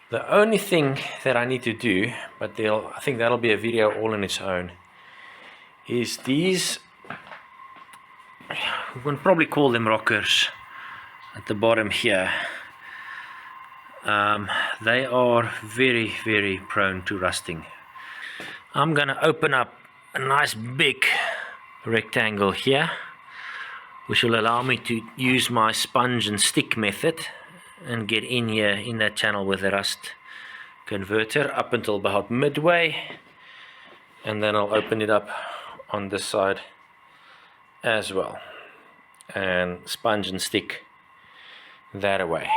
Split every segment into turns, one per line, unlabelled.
The only thing that I need to do, but I think that'll be a video all on its own, is these, we can probably call them rockers at the bottom here. They are very, very prone to rusting. I'm gonna open up a nice big rectangle here, which will allow me to use my sponge and stick method and get in here in that channel with the rust converter up until about midway, and then I'll open it up on this side as well and sponge and stick that away.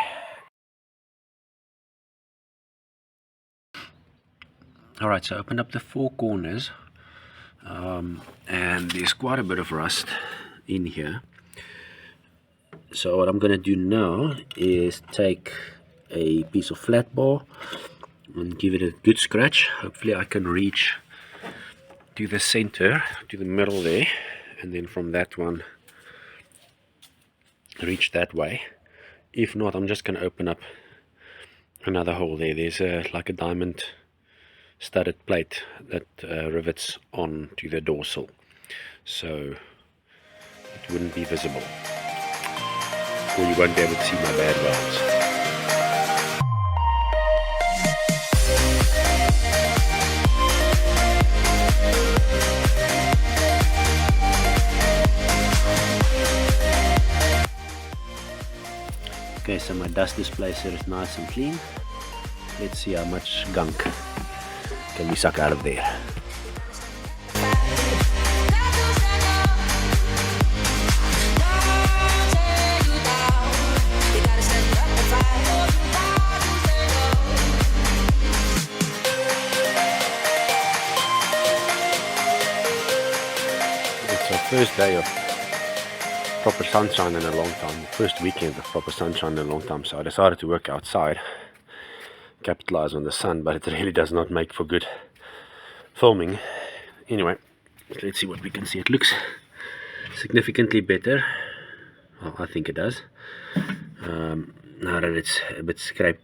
Alright, so I opened up the four corners, and there's quite a bit of rust in here. So what I'm going to do now is take a piece of flat bar and give it a good scratch. Hopefully I can reach to the center, to the middle there, and then from that one reach that way. If not, I'm just going to open up another hole there. There's like a diamond studded plate that rivets on to the dorsal, so it wouldn't be visible, or you won't be able to see my bad welds. Okay, so my dust displacer is nice and clean. Let's see how much gunk can we suck out of there. It's our first day of proper sunshine in a long time, the first weekend of proper sunshine in a long time, so I decided to work outside, capitalize on the sun, but it really does not make for good filming. Anyway, let's see what we can see. It looks significantly better. Well, I think it does. Now that it's a bit scraped,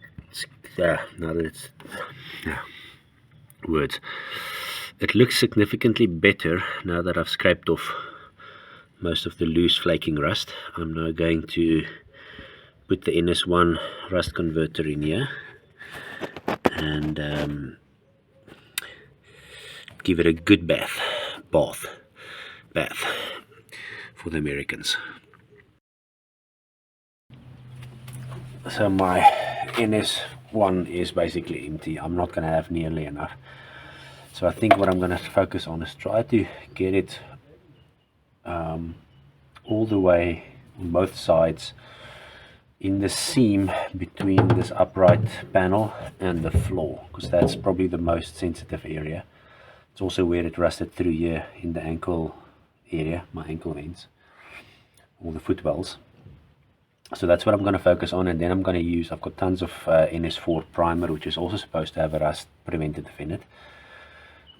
now that it's words. It looks significantly better now that I've scraped off most of the loose flaking rust. I'm now going to put the NS1 rust converter in here and give it a good bath for the Americans. So my NS1 is basically empty. I'm not going to have nearly enough, so I think what I'm going to focus on is try to get it all the way on both sides in the seam between this upright panel and the floor, because that's probably the most sensitive area. It's also where it rusted through here in the ankle area, my ankle veins, all the foot wells. So that's what I'm going to focus on, and then I'm going to use, I've got tons of NS4 primer, which is also supposed to have a rust preventative in it.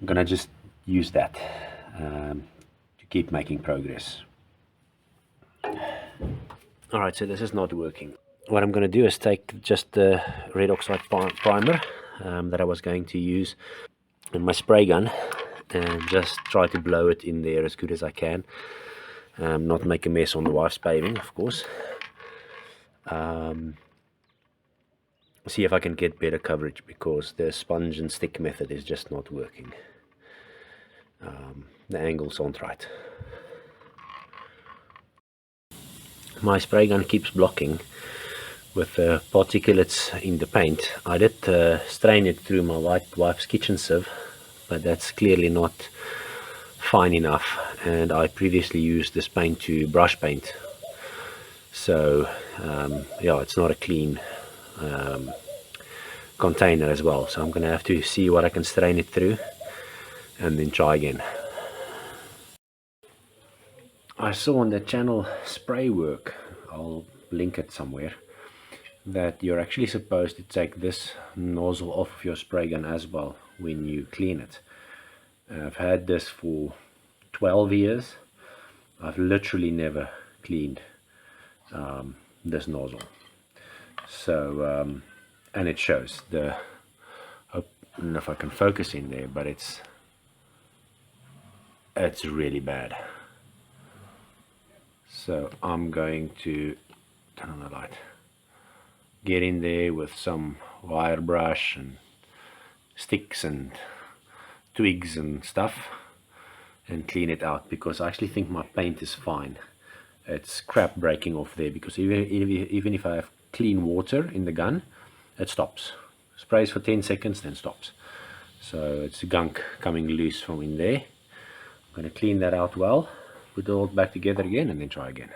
I'm going to just use that to keep making progress. Alright, so this is not working. What I'm going to do is take just the red oxide primer that I was going to use in my spray gun and just try to blow it in there as good as I can. Not make a mess on the wife's paving, of course. See if I can get better coverage, because the sponge and stick method is just not working. The angles aren't right. My spray gun keeps blocking with the particulates in the paint. I did strain it through my wife's kitchen sieve, but that's clearly not fine enough, and I previously used this paint to brush paint, so yeah, it's not a clean container as well, so I'm gonna have to see what I can strain it through and then try again. I saw on the channel Spray Work, I'll link it somewhere, that you're actually supposed to take this nozzle off of your spray gun as well when you clean it. I've had this for 12 years. I've literally never cleaned this nozzle. So and it shows. I don't know if I can focus in there, but it's really bad. So I'm going to turn on the light, get in there with some wire brush and sticks and twigs and stuff and clean it out, because I actually think my paint is fine. It's crap breaking off there, because even if I have clean water in the gun, it stops. Sprays for 10 seconds, then stops. So it's gunk coming loose from in there. I'm going to clean that out well, put it all back together again, and then try again.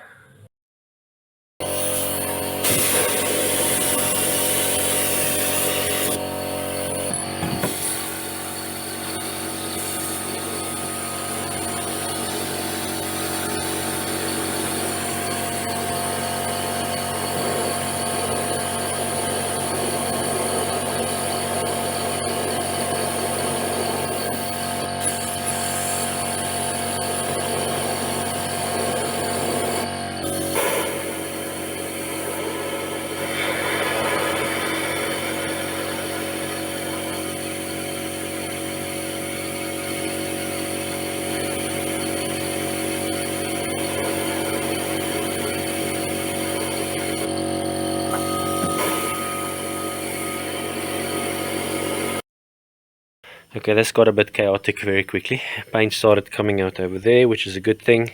Okay, this got a bit chaotic very quickly. Paint started coming out over there, which is a good thing.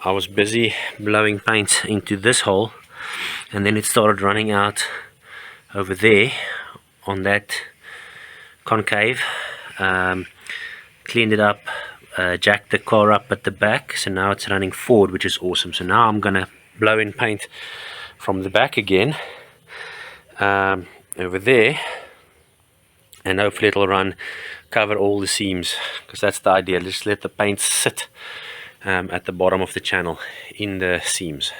I was busy blowing paint into this hole, and then it started running out over there on that concave. Cleaned it up, jacked the car up at the back, so now it's running forward, which is awesome. So now I'm gonna blow in paint from the back again, over there, and hopefully it'll cover all the seams, because that's the idea. Just let the paint sit at the bottom of the channel in the seams.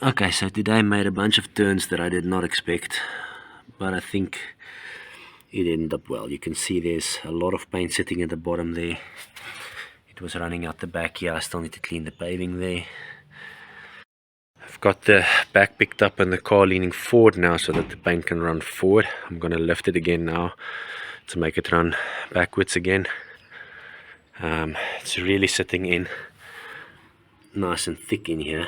Okay, so today I made a bunch of turns that I did not expect, but I think it ended up well. You can see there's a lot of paint sitting at the bottom there. It was running out the back here. I still need to clean the paving there. I've got the back picked up and the car leaning forward now so that the paint can run forward. I'm going to lift it again now to make it run backwards again. It's really sitting in nice and thick in here.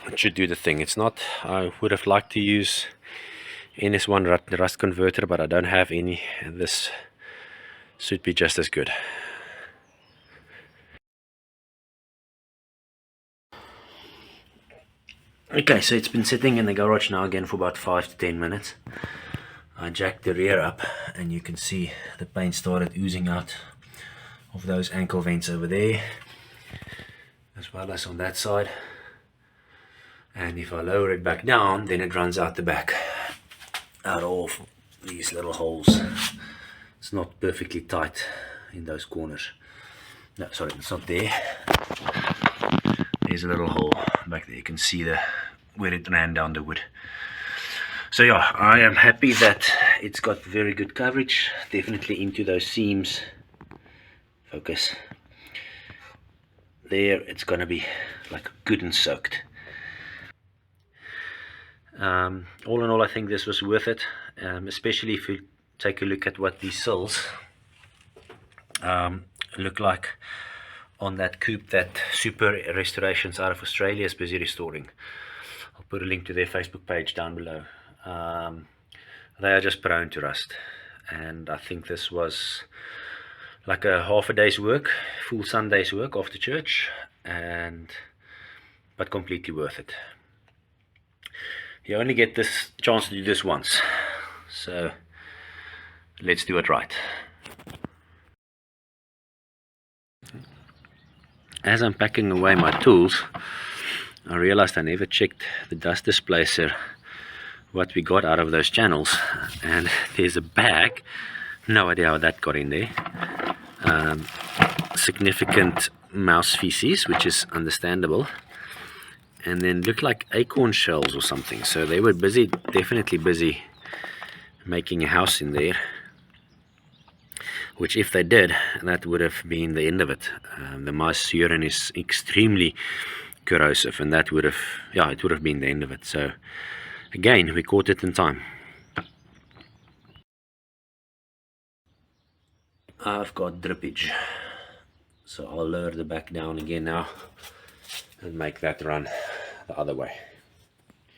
It should do the thing. It's not, I would have liked to use NS1 rust converter, but I don't have any, and this should be just as good. Okay, so it's been sitting in the garage now again for about 5 to 10 minutes. I jacked the rear up, and you can see the paint started oozing out of those ankle vents over there, as well as on that side. And if I lower it back down, then it runs out the back, out of these little holes. It's not perfectly tight in those corners. No, sorry, it's not there. There's a little hole back there. You can see where it ran down the wood. So yeah, I am happy that it's got very good coverage, definitely into those seams. Focus. There, it's gonna be like good and soaked. All in all, I think this was worth it, especially if you take a look at what these sills look like on that coupe that Super Restorations out of Australia is busy restoring. I'll put a link to their Facebook page down below. They are just prone to rust, and I think this was like a half a day's work, full Sunday's work after church, but completely worth it. You only get this chance to do this once, so let's do it right. As I'm packing away my tools, I realized I never checked the dust displacer, what we got out of those channels, and there's a bag, no idea how that got in there. Significant mouse feces, which is understandable, and then looked like acorn shells or something. So they were busy, definitely busy making a house in there. which if they did, that would have been the end of it. The mice urine is extremely corrosive, and that would have, yeah, it would have been the end of it. So again, we caught it in time. I've got drippage, so I'll lower the back down again now and make that run the other way.